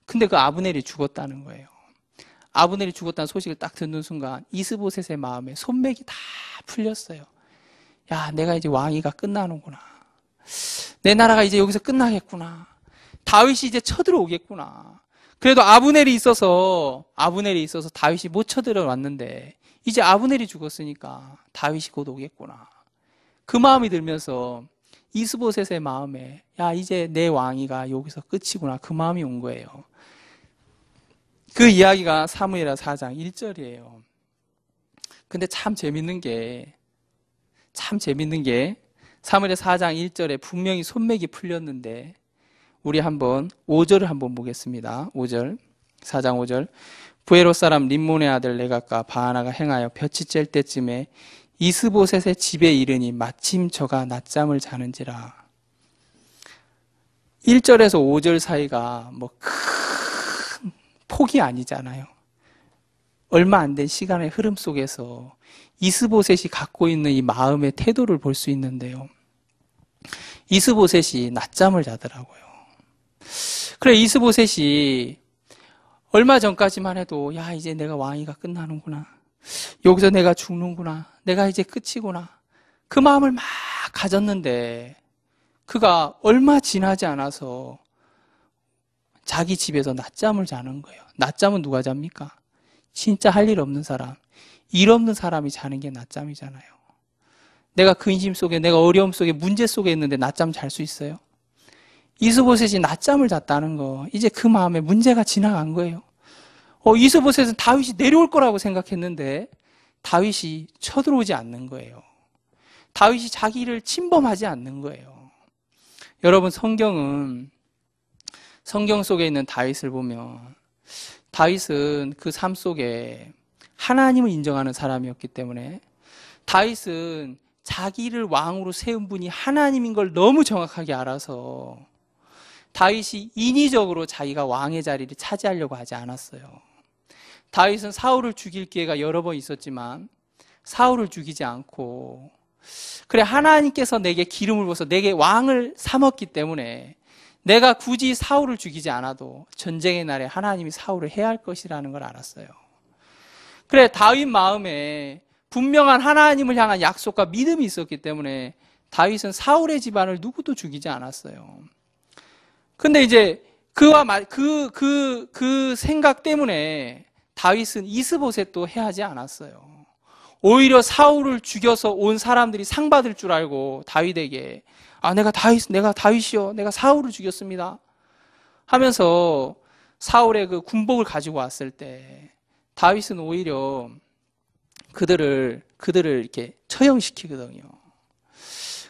[SPEAKER 1] 근데 그 아브넬이 죽었다는 거예요. 아브넬이 죽었다는 소식을 딱 듣는 순간 이스보셋의 마음에 손맥이 다 풀렸어요. 야, 내가 이제 왕위가 끝나는구나. 내 나라가 이제 여기서 끝나겠구나. 다윗이 이제 쳐들어오겠구나. 그래도 아브넬이 있어서 다윗이 못 쳐들어왔는데 이제 아브넬이 죽었으니까 다윗이 곧 오겠구나. 그 마음이 들면서 이스보셋의 마음에 야, 이제 내 왕위가 여기서 끝이구나. 그 마음이 온 거예요. 그 이야기가 사무엘하 4장 1절이에요. 근데 참 재밌는 게 사무엘하 4장 1절에 분명히 손맥이 풀렸는데 우리 한번 5절을 한번 보겠습니다. 5절, 4장 5절. 부에롯 사람 림몬의 아들 레갑과 바하나가 행하여 볕이 쬐 때쯤에 이스보셋의 집에 이르니 마침 저가 낮잠을 자는지라. 1절에서 5절 사이가 뭐 큰 폭이 아니잖아요. 얼마 안 된 시간의 흐름 속에서 이스보셋이 갖고 있는 이 마음의 태도를 볼 수 있는데요. 이스보셋이 낮잠을 자더라고요. 그래, 이스보셋이 얼마 전까지만 해도 야, 이제 내가 왕위가 끝나는구나. 여기서 내가 죽는구나. 내가 이제 끝이구나. 그 마음을 막 가졌는데 그가 얼마 지나지 않아서 자기 집에서 낮잠을 자는 거예요. 낮잠은 누가 잡니까? 진짜 할 일 없는 사람, 일 없는 사람이 자는 게 낮잠이잖아요. 내가 근심 속에, 내가 어려움 속에, 문제 속에 있는데 낮잠 잘 수 있어요? 이스보셋이 낮잠을 잤다는 거, 이제 그 마음에 문제가 지나간 거예요. 이스보셋은 다윗이 내려올 거라고 생각했는데 다윗이 쳐들어오지 않는 거예요. 다윗이 자기를 침범하지 않는 거예요. 여러분, 성경 속에 있는 다윗을 보면 다윗은 그 삶 속에 하나님을 인정하는 사람이었기 때문에 다윗은 자기를 왕으로 세운 분이 하나님인 걸 너무 정확하게 알아서 다윗이 인위적으로 자기가 왕의 자리를 차지하려고 하지 않았어요. 다윗은 사울을 죽일 기회가 여러 번 있었지만 사울을 죽이지 않고, 그래, 하나님께서 내게 기름을 부어서 내게 왕을 삼았기 때문에 내가 굳이 사울을 죽이지 않아도 전쟁의 날에 하나님이 사울을 해야 할 것이라는 걸 알았어요. 그래, 다윗 마음에 분명한 하나님을 향한 약속과 믿음이 있었기 때문에 다윗은 사울의 집안을 누구도 죽이지 않았어요. 근데 이제 그 생각 때문에 다윗은 이스보셋도 해하지 않았어요. 오히려 사울을 죽여서 온 사람들이 상 받을 줄 알고 다윗에게 내가 다윗이요, 내가 사울을 죽였습니다 하면서 사울의 그 군복을 가지고 왔을 때 다윗은 오히려 그들을 이렇게 처형시키거든요.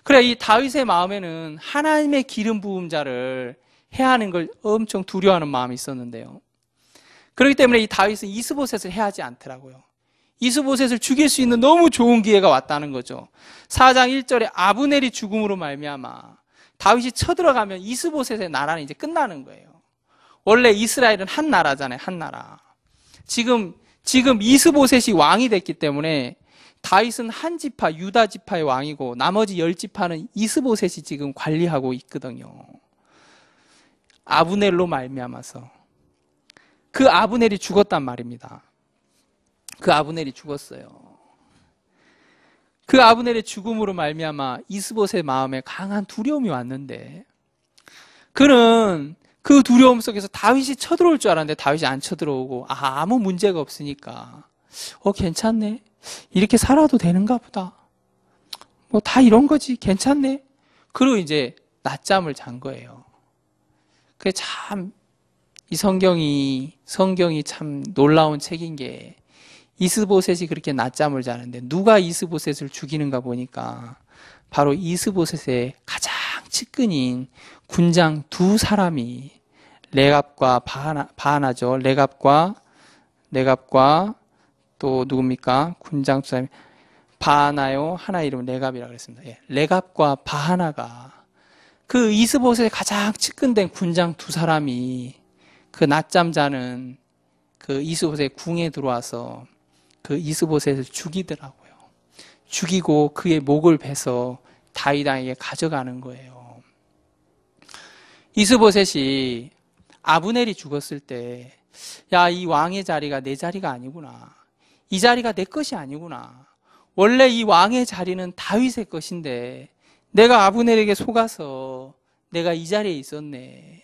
[SPEAKER 1] 그래, 이 다윗의 마음에는 하나님의 기름 부은 자를 해하는 걸 엄청 두려워하는 마음이 있었는데요. 그렇기 때문에 이 다윗은 이스보셋을 해하지 않더라고요. 이스보셋을 죽일 수 있는 너무 좋은 기회가 왔다는 거죠. 4장 1절에 아브넬이 죽음으로 말미암아 다윗이 쳐들어가면 이스보셋의 나라는 이제 끝나는 거예요. 원래 이스라엘은 한 나라잖아요. 한 나라. 지금 이스보셋이 왕이 됐기 때문에 다윗은 한 지파, 유다 지파의 왕이고 나머지 10지파는 이스보셋이 지금 관리하고 있거든요. 아브넬로 말미암아서 그 아브넬이 죽었단 말입니다. 그 아브넬이 죽었어요. 그 아브넬의 죽음으로 말미암아 이스보셋의 마음에 강한 두려움이 왔는데 그는 그 두려움 속에서 다윗이 쳐들어올 줄 알았는데 다윗이 안 쳐들어오고 아무 문제가 없으니까 괜찮네. 이렇게 살아도 되는가 보다. 뭐 다 이런 거지. 괜찮네. 그리고 이제 낮잠을 잔 거예요. 그게 참 이 성경이 참 놀라운 책인 게 이스보셋이 그렇게 낮잠을 자는데 누가 이스보셋을 죽이는가 보니까 바로 이스보셋의 가장 측근인 군장 두 사람이 레갑과 바하나죠. 레갑과 또 누굽니까? 군장 두 사람이 바하나요. 하나 이름 레갑이라고 그랬습니다. 예, 레갑과 바하나가 그 이스보셋의 가장 측근된 군장 두 사람이 그 낮잠 자는 그 이스보셋의 궁에 들어와서 그 이스보셋을 죽이더라고요. 죽이고 그의 목을 베서 다윗에게 가져가는 거예요. 이스보셋이 아브넬이 죽었을 때, 야, 이 왕의 자리가 내 자리가 아니구나. 이 자리가 내 것이 아니구나. 원래 이 왕의 자리는 다윗의 것인데 내가 아브넬에게 속아서 내가 이 자리에 있었네.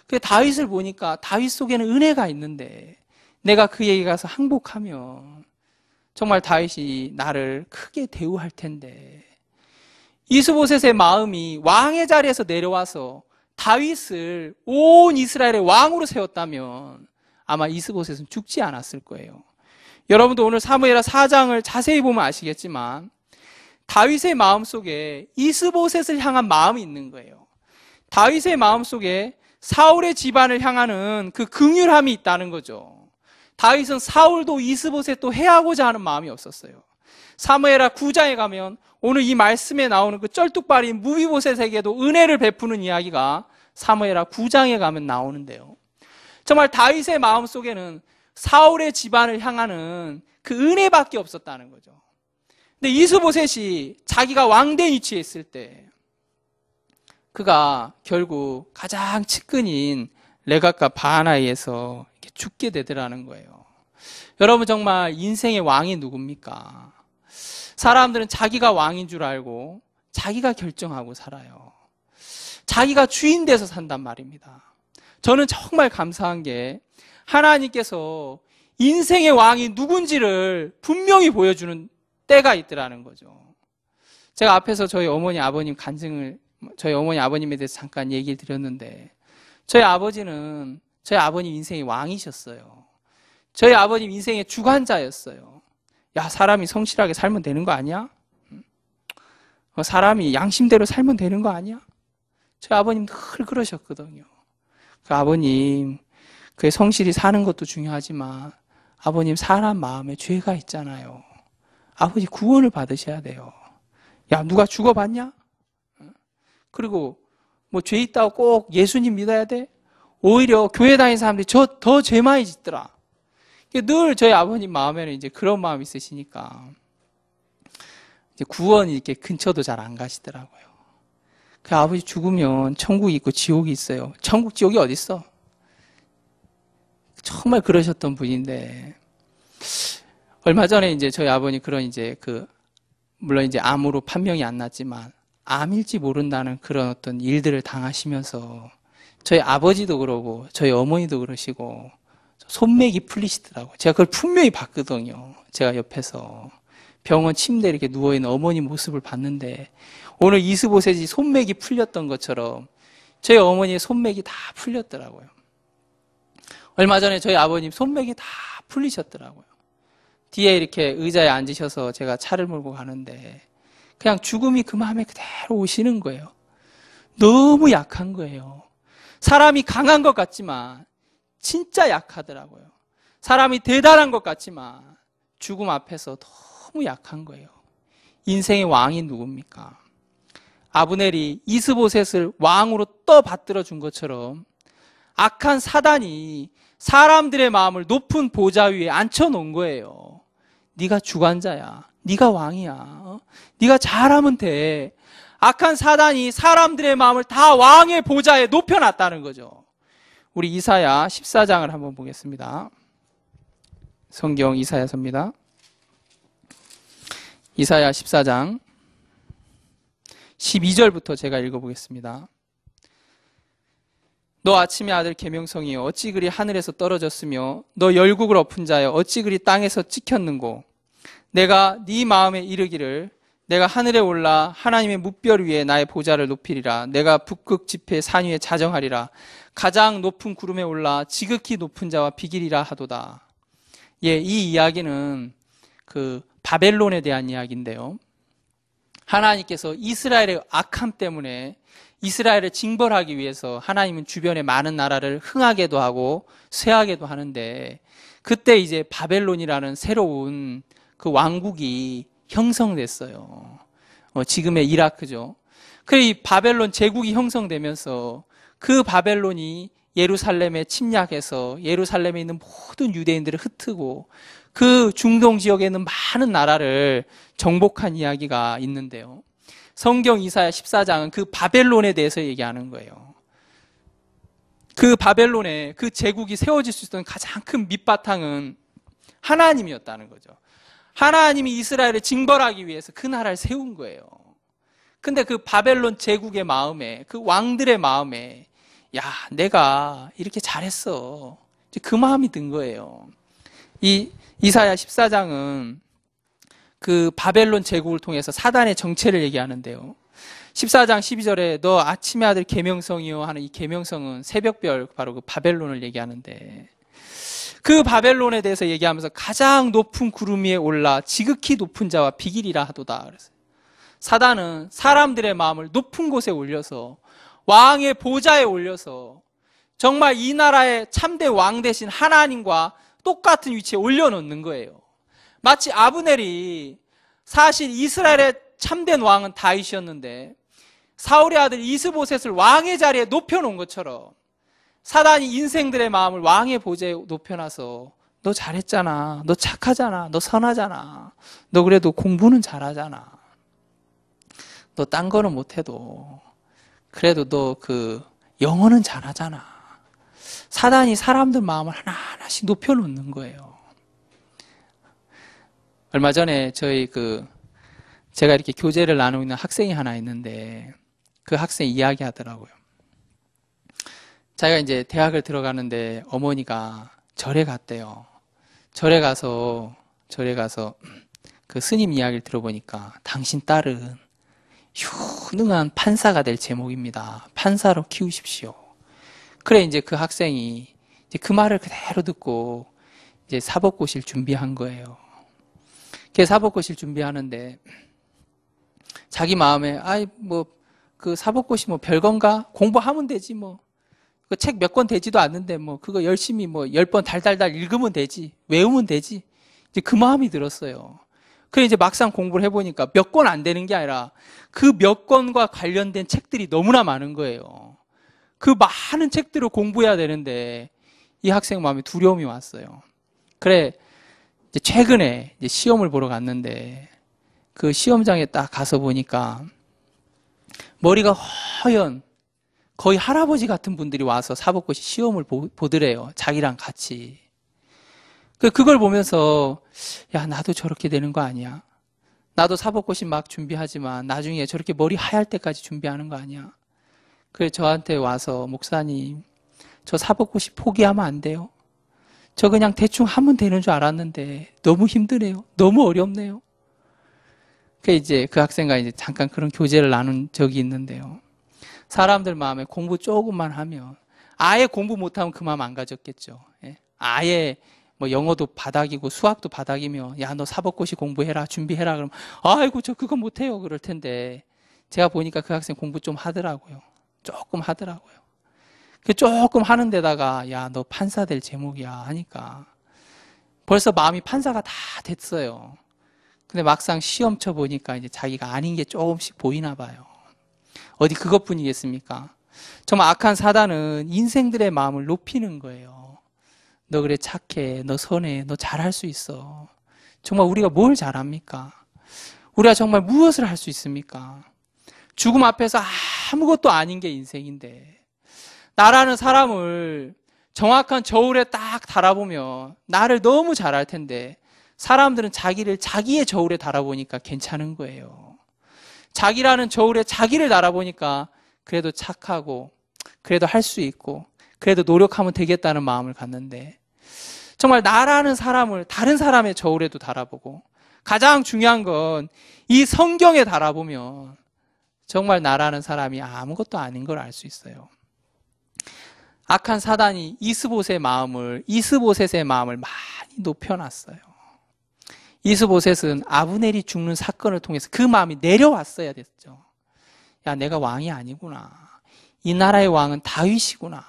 [SPEAKER 1] 그 다윗을 보니까 다윗 속에는 은혜가 있는데 내가 그에게 가서 항복하면 정말 다윗이 나를 크게 대우할 텐데, 이스보셋의 마음이 왕의 자리에서 내려와서 다윗을 온 이스라엘의 왕으로 세웠다면 아마 이스보셋은 죽지 않았을 거예요. 여러분도 오늘 사무엘하 4장을 자세히 보면 아시겠지만 다윗의 마음속에 이스보셋을 향한 마음이 있는 거예요. 다윗의 마음속에 사울의 집안을 향하는 그 긍휼함이 있다는 거죠. 다윗은 사울도 이스보셋도 해하고자 하는 마음이 없었어요. 사무엘하 9장에 가면 오늘 이 말씀에 나오는 그 쩔뚝발인 무비보셋에게도 은혜를 베푸는 이야기가 사무엘하 9장에 가면 나오는데요. 정말 다윗의 마음속에는 사울의 집안을 향하는 그 은혜밖에 없었다는 거죠. 근데 이스보셋이 자기가 왕된 위치에 있을 때 그가 결국 가장 측근인 레갑과 바하나에 의해서 죽게 되더라는 거예요. 여러분, 정말 인생의 왕이 누굽니까? 사람들은 자기가 왕인 줄 알고 자기가 결정하고 살아요. 자기가 주인 돼서 산단 말입니다. 저는 정말 감사한 게 하나님께서 인생의 왕이 누군지를 분명히 보여주는 때가 있더라는 거죠. 제가 앞에서 저희 어머니 아버님 간증을, 저희 어머니 아버님에 대해서 잠깐 얘기를 드렸는데, 저희 아버지는 저희 아버님 인생의 왕이셨어요. 저희 아버님 인생의 주관자였어요. 야, 사람이 성실하게 살면 되는 거 아니야? 사람이 양심대로 살면 되는 거 아니야? 저희 아버님 늘 그러셨거든요. 그 아버님, 그의 성실히 사는 것도 중요하지만 아버님 사람 마음에 죄가 있잖아요. 아버지 구원을 받으셔야 돼요. 야, 누가 죽어봤냐? 그리고 뭐 죄 있다고 꼭 예수님 믿어야 돼? 오히려 교회 다니는 사람들이 더 죄 많이 짓더라. 늘 저희 아버님 마음에는 이제 그런 마음이 있으시니까 이제 구원이 이렇게 근처도 잘 안 가시더라고요. 그 아버지 죽으면 천국이 있고 지옥이 있어요. 천국 지옥이 어디 있어? 정말 그러셨던 분인데, 얼마 전에 이제 저희 아버님 그런 이제 물론 이제 암으로 판명이 안 났지만 암일지 모른다는 그런 어떤 일들을 당하시면서 저희 아버지도 그러고 저희 어머니도 그러시고 손맥이 풀리시더라고요. 제가 그걸 분명히 봤거든요. 제가 옆에서 병원 침대에 이렇게 누워있는 어머니 모습을 봤는데, 오늘 이스보셋이 손맥이 풀렸던 것처럼 저희 어머니의 손맥이 다 풀렸더라고요. 얼마 전에 저희 아버님 손맥이 다 풀리셨더라고요. 뒤에 이렇게 의자에 앉으셔서 제가 차를 몰고 가는데 그냥 죽음이 그 마음에 그대로 오시는 거예요. 너무 약한 거예요. 사람이 강한 것 같지만 진짜 약하더라고요. 사람이 대단한 것 같지만 죽음 앞에서 너무 약한 거예요. 인생의 왕이 누굽니까? 아브넬이 이스보셋을 왕으로 떠받들어 준 것처럼 악한 사단이 사람들의 마음을 높은 보좌 위에 앉혀놓은 거예요. 네가 주관자야. 네가 왕이야. 네가 잘하면 돼. 악한 사단이 사람들의 마음을 다 왕의 보좌에 높여놨다는 거죠. 우리 이사야 14장을 한번 보겠습니다. 성경 이사야서입니다. 이사야 14장 12절부터 제가 읽어보겠습니다. 너 아침의 아들 계명성이여 어찌 그리 하늘에서 떨어졌으며 너 열국을 엎은 자여 어찌 그리 땅에서 찍혔는고 내가 네 마음에 이르기를 내가 하늘에 올라 하나님의 뭇별 위에 나의 보좌를 높이리라. 내가 북극 지폐 산 위에 자정하리라. 가장 높은 구름에 올라 지극히 높은 자와 비기리라 하도다. 예, 이 이야기는 그 바벨론에 대한 이야기인데요. 하나님께서 이스라엘의 악함 때문에 이스라엘을 징벌하기 위해서 하나님은 주변의 많은 나라를 흥하게도 하고 쇠하게도 하는데, 그때 이제 바벨론이라는 새로운 그 왕국이 형성됐어요. 지금의 이라크죠. 그래, 이 바벨론 제국이 형성되면서 그 바벨론이 예루살렘에 침략해서 예루살렘에 있는 모든 유대인들을 흩트고 그 중동 지역에 있는 많은 나라를 정복한 이야기가 있는데요. 성경 이사야 14장은 그 바벨론에 대해서 얘기하는 거예요. 그 바벨론에 그 제국이 세워질 수 있었던 가장 큰 밑바탕은 하나님이었다는 거죠. 하나님이 이스라엘을 징벌하기 위해서 그 나라를 세운 거예요. 근데 그 바벨론 제국의 마음에, 그 왕들의 마음에, 야, 내가 이렇게 잘했어. 이제 그 마음이 든 거예요. 이 이사야 14장은 그 바벨론 제국을 통해서 사단의 정체를 얘기하는데요. 14장 12절에 너 아침의 아들 계명성이요 하는 이 계명성은 새벽별, 바로 그 바벨론을 얘기하는데, 그 바벨론에 대해서 얘기하면서 가장 높은 구름 위에 올라 지극히 높은 자와 비길이라 하도다 그랬어요. 사단은 사람들의 마음을 높은 곳에 올려서 왕의 보좌에 올려서 정말 이 나라의 참된 왕 대신 하나님과 똑같은 위치에 올려놓는 거예요. 마치 아브넬이, 사실 이스라엘의 참된 왕은 다윗이었는데 사울의 아들 이스보셋을 왕의 자리에 높여놓은 것처럼 사단이 인생들의 마음을 왕의 보좌에 높여놔서 너 잘했잖아, 너 착하잖아, 너 선하잖아, 너 그래도 공부는 잘하잖아, 너 딴 거는 못해도 그래도 너 그 영어는 잘하잖아. 사단이 사람들 마음을 하나하나씩 높여놓는 거예요. 얼마 전에 제가 이렇게 교제를 나누고 있는 학생이 하나 있는데, 그 학생이 이야기 하더라고요. 자기가 이제 대학을 들어가는데 어머니가 절에 갔대요. 절에 가서 그 스님 이야기를 들어보니까 당신 딸은 유능한 판사가 될 제목입니다. 판사로 키우십시오. 그래, 이제 그 학생이 이제 그 말을 그대로 듣고 이제 사법고시를 준비한 거예요. 그 사법고시를 준비하는데 자기 마음에, 아이, 뭐, 그 사법고시 뭐 별건가? 공부하면 되지, 뭐. 그 책 몇 권 되지도 않는데, 뭐, 그거 열심히 뭐 10번 달달달 읽으면 되지. 외우면 되지. 이제 그 마음이 들었어요. 그래, 이제 막상 공부를 해보니까 몇 권 안 되는 게 아니라 그 몇 권과 관련된 책들이 너무나 많은 거예요. 그 많은 책들을 공부해야 되는데 이 학생 마음에 두려움이 왔어요. 그래, 이제 최근에 이제 시험을 보러 갔는데 그 시험장에 딱 가서 보니까 머리가 허연 거의 할아버지 같은 분들이 와서 사법고시 시험을 보더래요. 자기랑 같이. 그걸 보면서, 야, 나도 저렇게 되는 거 아니야? 나도 사법고시 막 준비하지만 나중에 저렇게 머리 하얄 때까지 준비하는 거 아니야? 그래, 저한테 와서, 목사님, 저 사법고시 포기하면 안 돼요? 저 그냥 대충 하면 되는 줄 알았는데 너무 힘드네요. 너무 어렵네요. 이제 그 학생과 이제 잠깐 그런 교제를 나눈 적이 있는데요. 사람들 마음에 공부 조금만 하면, 아예 공부 못하면 그 마음 안 가졌겠죠. 아예 뭐 영어도 바닥이고 수학도 바닥이면, 야, 너 사법고시 공부해라, 준비해라. 그러면, 아이고, 저 그거 못해요. 그럴 텐데, 제가 보니까 그 학생 공부 좀 하더라고요. 조금 하더라고요. 조금 하는 데다가, 야, 너 판사 될 제목이야 하니까 벌써 마음이 판사가 다 됐어요. 근데 막상 시험 쳐보니까 이제 자기가 아닌 게 조금씩 보이나 봐요. 어디 그것뿐이겠습니까? 정말 악한 사단은 인생들의 마음을 높이는 거예요. 너 그래 착해, 너 선해, 너 잘할 수 있어. 정말 우리가 뭘 잘합니까? 우리가 정말 무엇을 할 수 있습니까? 죽음 앞에서 아무것도 아닌 게 인생인데, 나라는 사람을 정확한 저울에 딱 달아보면 나를 너무 잘할 텐데, 사람들은 자기를 자기의 저울에 달아보니까 괜찮은 거예요. 자기라는 저울에 자기를 달아보니까 그래도 착하고 그래도 할 수 있고 그래도 노력하면 되겠다는 마음을 갖는데, 정말 나라는 사람을 다른 사람의 저울에도 달아보고, 가장 중요한 건 이 성경에 달아보면 정말 나라는 사람이 아무것도 아닌 걸 알 수 있어요. 악한 사단이 이스보셋의 마음을 많이 높여놨어요. 이스보셋은 아브넬이 죽는 사건을 통해서 그 마음이 내려왔어야 됐죠. 야, 내가 왕이 아니구나. 이 나라의 왕은 다윗이구나.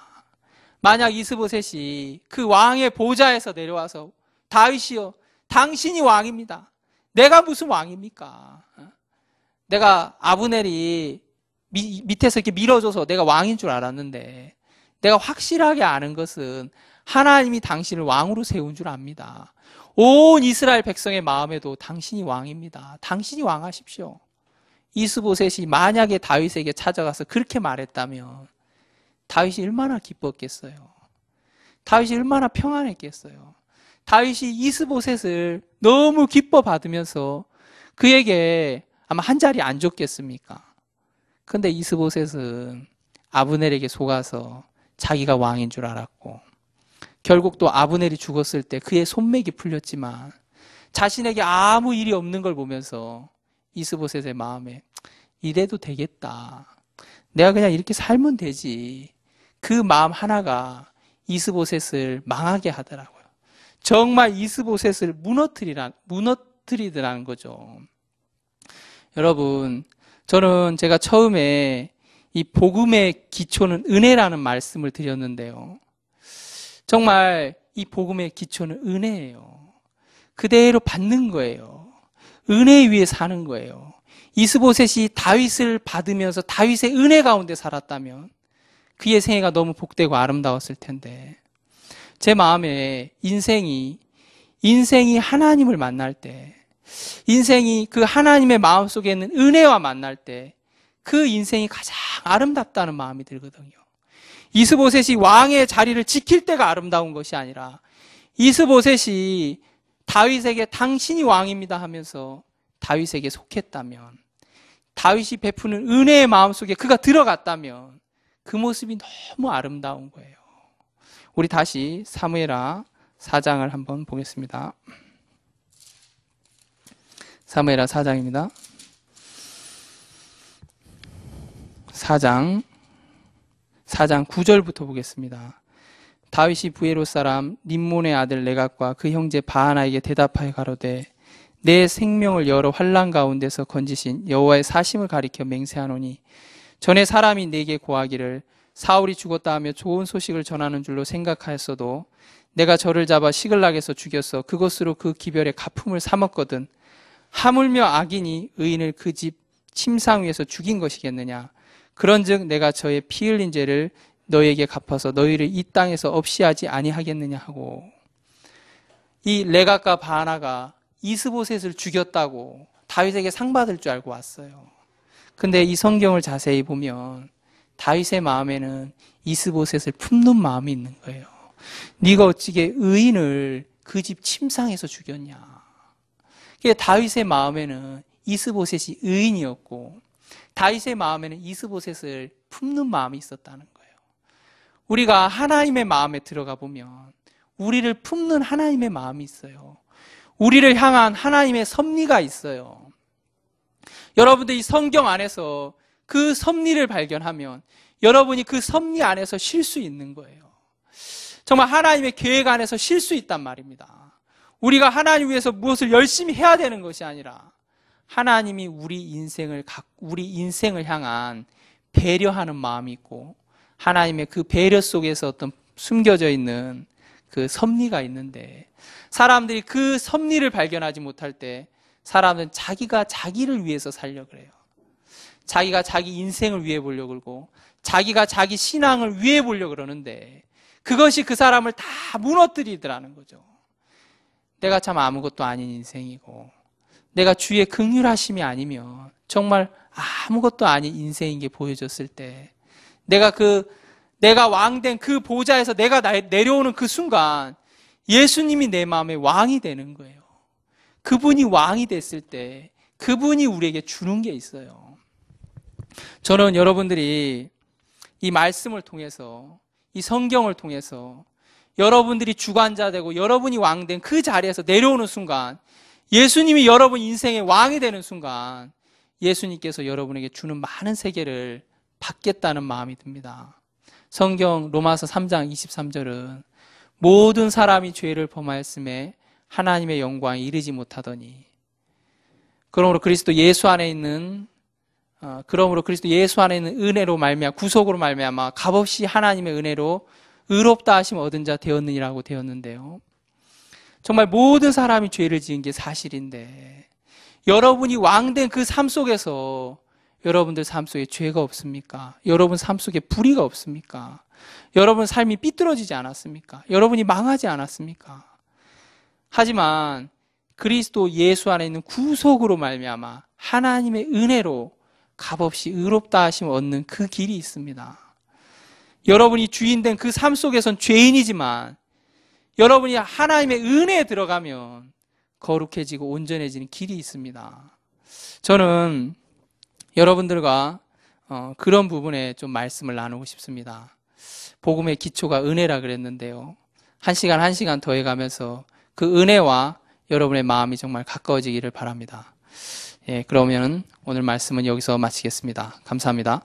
[SPEAKER 1] 만약 이스보셋이 그 왕의 보좌에서 내려와서 다윗이여, 당신이 왕입니다. 내가 무슨 왕입니까? 내가 아브넬이 밑에서 이렇게 밀어줘서 내가 왕인 줄 알았는데, 내가 확실하게 아는 것은 하나님이 당신을 왕으로 세운 줄 압니다. 온 이스라엘 백성의 마음에도 당신이 왕입니다. 당신이 왕하십시오. 이스보셋이 만약에 다윗에게 찾아가서 그렇게 말했다면 다윗이 얼마나 기뻤겠어요. 다윗이 얼마나 평안했겠어요. 다윗이 이스보셋을 너무 기뻐 받으면서 그에게 아마 한 자리 안 줬겠습니까? 근데 이스보셋은 아브넬에게 속아서 자기가 왕인 줄 알았고, 결국 또 아브넬이 죽었을 때 그의 손맥이 풀렸지만 자신에게 아무 일이 없는 걸 보면서 이스보셋의 마음에 이래도 되겠다. 내가 그냥 이렇게 살면 되지. 그 마음 하나가 이스보셋을 망하게 하더라고요. 정말 이스보셋을 무너뜨리더라는 거죠. 여러분, 저는 제가 처음에 이 복음의 기초는 은혜라는 말씀을 드렸는데요. 정말 이 복음의 기초는 은혜예요. 그대로 받는 거예요. 은혜 위에 사는 거예요. 이스보셋이 다윗을 받으면서 다윗의 은혜 가운데 살았다면 그의 생애가 너무 복되고 아름다웠을 텐데, 제 마음에 인생이 하나님을 만날 때, 인생이 그 하나님의 마음속에 있는 은혜와 만날 때 그 인생이 가장 아름답다는 마음이 들거든요. 이스보셋이 왕의 자리를 지킬 때가 아름다운 것이 아니라 이스보셋이 다윗에게 당신이 왕입니다 하면서 다윗에게 속했다면, 다윗이 베푸는 은혜의 마음속에 그가 들어갔다면 그 모습이 너무 아름다운 거예요. 우리 다시 사무엘하 4장을 한번 보겠습니다. 사무엘하 4장입니다. 4장 9절부터 보겠습니다. 다윗이 부에롯 사람 림몬의 아들 레갑과 그 형제 바하나에게 대답하여 가로되 내 생명을 여러 환난 가운데서 건지신 여호와의 사심을 가리켜 맹세하노니 전에 사람이 내게 고하기를 사울이 죽었다 하며 좋은 소식을 전하는 줄로 생각하였어도 내가 저를 잡아 시글락에서 죽였어 그것으로 그 기별의 갚음을 삼았거든. 하물며 악인이 의인을 그 집 침상 위에서 죽인 것이겠느냐. 그런즉 내가 저의 피 흘린 죄를 너희에게 갚아서 너희를 이 땅에서 없이 하지 아니하겠느냐 하고, 이 레갑과 바하나가 이스보셋을 죽였다고 다윗에게 상 받을 줄 알고 왔어요. 근데 이 성경을 자세히 보면 다윗의 마음에는 이스보셋을 품는 마음이 있는 거예요. 네가 어찌게 의인을 그 집 침상에서 죽였냐. 다윗의 마음에는 이스보셋이 의인이었고 다윗의 마음에는 이스보셋을 품는 마음이 있었다는 거예요. 우리가 하나님의 마음에 들어가 보면 우리를 품는 하나님의 마음이 있어요. 우리를 향한 하나님의 섭리가 있어요. 여러분들 이 성경 안에서 그 섭리를 발견하면 여러분이 그 섭리 안에서 쉴 수 있는 거예요. 정말 하나님의 계획 안에서 쉴 수 있단 말입니다. 우리가 하나님 위해서 무엇을 열심히 해야 되는 것이 아니라 하나님이 우리 인생을 향한 배려하는 마음이 있고 하나님의 그 배려 속에서 어떤 숨겨져 있는 그 섭리가 있는데, 사람들이 그 섭리를 발견하지 못할 때 사람은 자기가 자기를 위해서 살려고 그래요. 자기가 자기 인생을 위해 보려고 그러고 자기가 자기 신앙을 위해 보려고 그러는데 그것이 그 사람을 다 무너뜨리더라는 거죠. 내가 참 아무것도 아닌 인생이고 내가 주의 긍휼하심이 아니면 정말 아무것도 아닌 인생인 게 보여졌을 때, 내가 왕된 그 보좌에서 내가 내려오는 그 순간 예수님이 내 마음에 왕이 되는 거예요. 그분이 왕이 됐을 때 그분이 우리에게 주는 게 있어요. 저는 여러분들이 이 말씀을 통해서, 이 성경을 통해서 여러분들이 주관자 되고 여러분이 왕된 그 자리에서 내려오는 순간, 예수님이 여러분 인생의 왕이 되는 순간 예수님께서 여러분에게 주는 많은 세계를 받겠다는 마음이 듭니다. 성경 로마서 3장 23절은 모든 사람이 죄를 범하였음에 하나님의 영광에 이르지 못하더니 그러므로 그리스도 예수 안에 있는 은혜로 말미암아 구속으로 말미암아 값없이 하나님의 은혜로 의롭다 하심 얻은 자 되었느니라고 되었는데요. 정말 모든 사람이 죄를 지은 게 사실인데 여러분이 왕된 그 삶 속에서 여러분들 삶 속에 죄가 없습니까? 여러분 삶 속에 불의가 없습니까? 여러분 삶이 삐뚤어지지 않았습니까? 여러분이 망하지 않았습니까? 하지만 그리스도 예수 안에 있는 구속으로 말미암아 하나님의 은혜로 값없이 의롭다 하심 얻는 그 길이 있습니다. 여러분이 주인된 그 삶 속에선 죄인이지만 여러분이 하나님의 은혜에 들어가면 거룩해지고 온전해지는 길이 있습니다. 저는 여러분들과 그런 부분에 좀 말씀을 나누고 싶습니다. 복음의 기초가 은혜라 그랬는데요. 한 시간 한 시간 더해가면서 그 은혜와 여러분의 마음이 정말 가까워지기를 바랍니다. 예, 그러면 오늘 말씀은 여기서 마치겠습니다. 감사합니다.